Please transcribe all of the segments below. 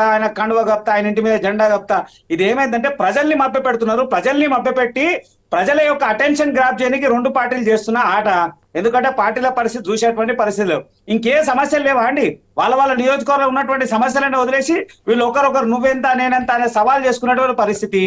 ఆయన కండువ గప్తా, ఆయన ఇంటి మీద జెండా గప్తా. ఇది ఏమైందంటే ప్రజల్ని మభ్యపెడుతున్నారు. ప్రజల్ని మభ్యపెట్టి ప్రజల యొక్క అటెన్షన్ గ్రాప్ చేయడానికి రెండు పార్టీలు చేస్తున్న ఆట. ఎందుకంటే పార్టీల పరిస్థితి చూసేటువంటి పరిస్థితులు ఇంకే సమస్యలు లేవా అండి? వాళ్ళ నియోజకవర్గంలో ఉన్నటువంటి సమస్యలను వదిలేసి వీళ్ళు ఒకరొకరు నువ్వెంత నేనెంత అనే సవాల్ చేసుకున్నటువంటి పరిస్థితి.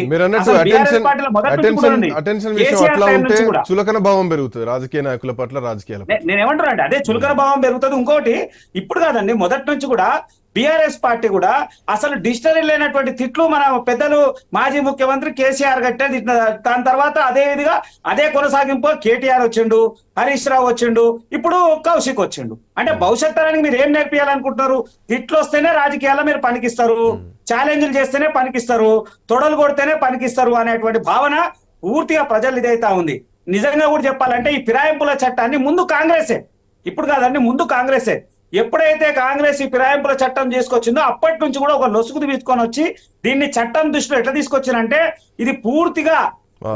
చులకన భావం పెరుగుతుంది రాజకీయ నాయకుల పట్ల, రాజకీయాల. నేనేమంటున్నా అంటే అదే చులకన భావం పెరుగుతుంది. ఇంకోటి ఇప్పుడు కాదండి, మొదటి నుంచి కూడా బీఆర్ఎస్ పార్టీ కూడా అసలు డిక్షనరీ లేనటువంటి తిట్లు మన పెద్దలు మాజీ ముఖ్యమంత్రి కేసీఆర్ గట్టే తిట్టిన. దాని తర్వాత అదే విధిగా అదే కొనసాగింపు కేటీఆర్ వచ్చిండు, హరీష్ రావు వచ్చిండు, ఇప్పుడు కౌశిక్ వచ్చిండు. అంటే భవిష్యత్ తరానికి మీరు ఏం నేర్పియాలనుకుంటున్నారు? తిట్లు వస్తేనే రాజకీయాల్లో మీరు పనికిస్తారు, ఛాలెంజ్లు చేస్తేనే పనికిస్తారు, తొడలు కొడితేనే పనికిస్తారు అనేటువంటి భావన పూర్తిగా ప్రజలు ఇదైతా ఉంది. నిజంగా కూడా చెప్పాలంటే ఈ ఫిరాయింపుల చట్టాన్ని ముందు కాంగ్రెసే, ఇప్పుడు కాదండి ముందు కాంగ్రెసే. ఎప్పుడైతే కాంగ్రెస్ ఈ ఫిరాయింపుల చట్టం చేసుకొచ్చిందో అప్పటి నుంచి కూడా ఒక లొసుగు తీసుకొని వచ్చి దీన్ని చట్టం దృష్టిలో ఎట్లా తీసుకొచ్చిందంటే ఇది పూర్తిగా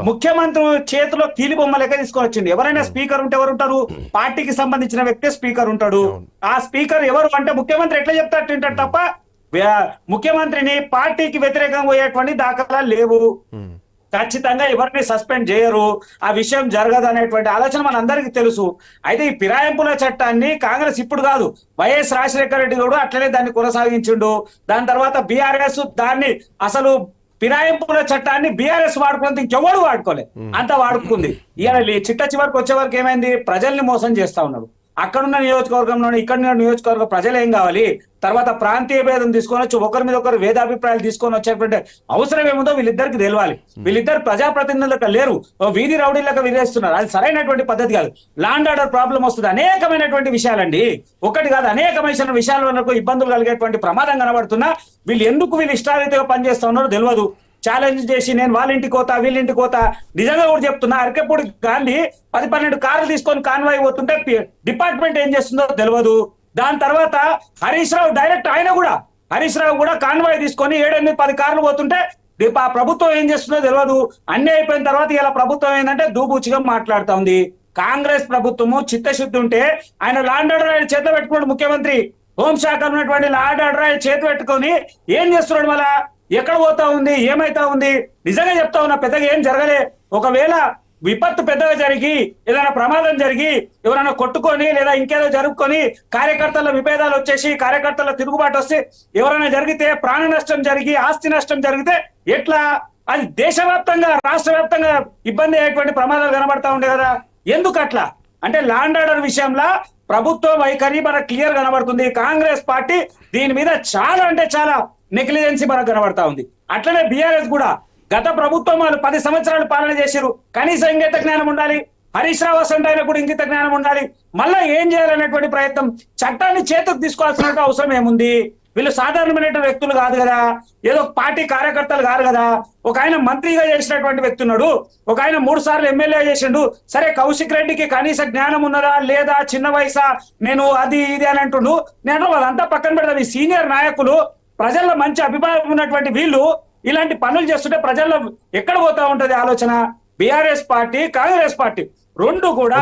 ముఖ్యమంత్రి చేతిలో కీలి బొమ్మ లెక్క తీసుకొని వచ్చింది. ఎవరైనా స్పీకర్ ఉంటే ఎవరు ఉంటారు? పార్టీకి సంబంధించిన వ్యక్తి స్పీకర్ ఉంటాడు. ఆ స్పీకర్ ఎవరు అంటే ముఖ్యమంత్రి ఎట్లా చెప్తాడు తింటాడు తప్ప ముఖ్యమంత్రిని పార్టీకి వ్యతిరేకంగా పోయేటువంటి దాఖలాలు లేవు. ఖచ్చితంగా ఎవరిని సస్పెండ్ చేయరు, ఆ విషయం జరగదు అనేటువంటి ఆలోచన మనందరికీ తెలుసు. అయితే ఈ ఫిరాయింపుల చట్టాన్ని కాంగ్రెస్ ఇప్పుడు కాదు, వైఎస్ రాజశేఖర రెడ్డి కూడా అట్లనే దాన్ని కొనసాగించిండు. దాని తర్వాత బీఆర్ఎస్ దాన్ని అసలు ఫిరాయింపుల చట్టాన్ని బీఆర్ఎస్ వాడుకున్నంత ఇంకెవరు వాడుకోలే, అంత వాడుకుంది. ఇవాళ చిట్ట చివరికి వచ్చే వరకు ఏమైంది? ప్రజల్ని మోసం చేస్తా ఉన్నాడు. అక్కడున్న నియోజకవర్గంలోనే ఇక్కడ నియోజకవర్గ ప్రజలు ఏం కావాలి? తర్వాత ప్రాంతీయ భేదం తీసుకొని వచ్చి ఒకరి మీద ఒకరు వేదాభిప్రాయాలు తీసుకొని వచ్చేటువంటి అవసరం ఏముందో వీళ్ళిద్దరికి తెలియాలి. వీళ్ళిద్దరు ప్రజాప్రతినిధులకు లేరు, వీధి రౌడీలకు విధిస్తున్నారు. అది సరైనటువంటి పద్ధతి కాదు. లాండ్ ఆర్డర్ ప్రాబ్లం వస్తుంది, అనేకమైనటువంటి విషయాలండి, ఒకటి కాదు అనేకమైన విషయాల వరకు ఇబ్బందులు కలిగేటువంటి ప్రమాదం కనబడుతున్నా వీళ్ళు ఇష్టారీతిగా పనిచేస్తా ఉన్నారో తెలియదు. ఛాలెంజ్ చేసి నేను వాళ్ళ ఇంటికి పోతా వీళ్ళింటికి పోతా. నిజంగా కూడా చెప్తున్నా, అరకెప్పుడు గాంధీ 10-12 కార్లు తీసుకొని కాన్వాయ్ పోతుంటే డిపార్ట్మెంట్ ఏం చేస్తుందో తెలియదు. దాని తర్వాత హరీష్ రావు డైరెక్ట్ హరీష్ రావు కూడా కాన్వాయ్ తీసుకొని 7-8-10 కార్లు పోతుంటే ప్రభుత్వం ఏం చేస్తుందో తెలియదు. అన్ని అయిపోయిన తర్వాత ఇలా ప్రభుత్వం ఏంటంటే దూబూచిగా మాట్లాడుతా ఉంది. కాంగ్రెస్ ప్రభుత్వము చిత్తశుద్ధి ఉంటే ఆయన లాండ్ ఆర్డర్ ఆయన చేత పెట్టుకున్నాడు. ముఖ్యమంత్రి హోంశాఖ ఉన్నటువంటి లాండ్ ఆర్డర్ ఆయన చేతి పెట్టుకొని ఏం చేస్తున్నాడు? మళ్ళా ఎక్కడ పోతా ఉంది, ఏమైతా ఉంది? నిజంగా చెప్తా ఉన్నా, పెద్దగా ఏం జరగలే. ఒకవేళ విపత్తు పెద్దగా జరిగి ఏదైనా ప్రమాదం జరిగి ఎవరైనా కొట్టుకొని లేదా ఇంకేదో జరుపుకొని కార్యకర్తల విభేదాలు వచ్చేసి కార్యకర్తల తిరుగుబాటు వస్తే ఎవరైనా జరిగితే ప్రాణ నష్టం జరిగి ఆస్తి నష్టం జరిగితే ఎట్లా? అది దేశవ్యాప్తంగా రాష్ట్ర వ్యాప్తంగా ఇబ్బంది అయ్యేటువంటి ప్రమాదాలు కనబడతా ఉండే కదా. ఎందుకు అట్లా అంటే లాండ్ ఆర్డర్ విషయంలో ప్రభుత్వం వైఖరి మనకు క్లియర్ కనబడుతుంది. కాంగ్రెస్ పార్టీ దీని మీద చాలా అంటే చాలా నెగ్లిజెన్సీ మనకు కనబడతా ఉంది. అట్లనే బీఆర్ఎస్ కూడా గత ప్రభుత్వం వాళ్ళు 10 సంవత్సరాలు పాలన చేశారు, కనీసం ఇంగిత జ్ఞానం ఉండాలి. హరీష్ రావు అసంటే ఆయన కూడా ఇంగిత జ్ఞానం ఉండాలి. మళ్ళా ఏం చేయాలనేటువంటి ప్రయత్నం, చట్టాన్ని చేతుకు తీసుకోవాల్సిన అవసరం ఏముంది? వీళ్ళు సాధారణమైన వ్యక్తులు కాదు కదా, ఏదో పార్టీ కార్యకర్తలు కాదు కదా. ఒక ఆయన మంత్రిగా చేసినటువంటి వ్యక్తి ఉన్నాడు, ఒక ఆయన 3 సార్లు ఎమ్మెల్యే చేసిండు. సరే కౌశిక్ రెడ్డికి కనీస జ్ఞానం ఉన్నదా లేదా, చిన్న వయసా, నేను అది ఇది అని అంటుండు. నేను అదంతా పక్కన పెడతాను. ఈ సీనియర్ నాయకులు ప్రజల్లో మంచి అభిప్రాయం ఉన్నటువంటి వీళ్ళు ఇలాంటి పనులు చేస్తుంటే ప్రజల్లో ఎక్కడ పోతా ఉంటది ఆలోచన? బీఆర్ఎస్ పార్టీ కాంగ్రెస్ పార్టీ రెండు కూడా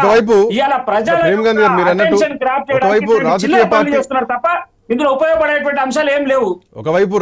ఇవాళ ప్రజల అటెన్షన్ గ్రాప్ చేయడానికి చేస్తున్నారు తప్ప ఇందులో ఉపయోగపడేటువంటి అంశాలు ఏం లేవు. ఒకవైపు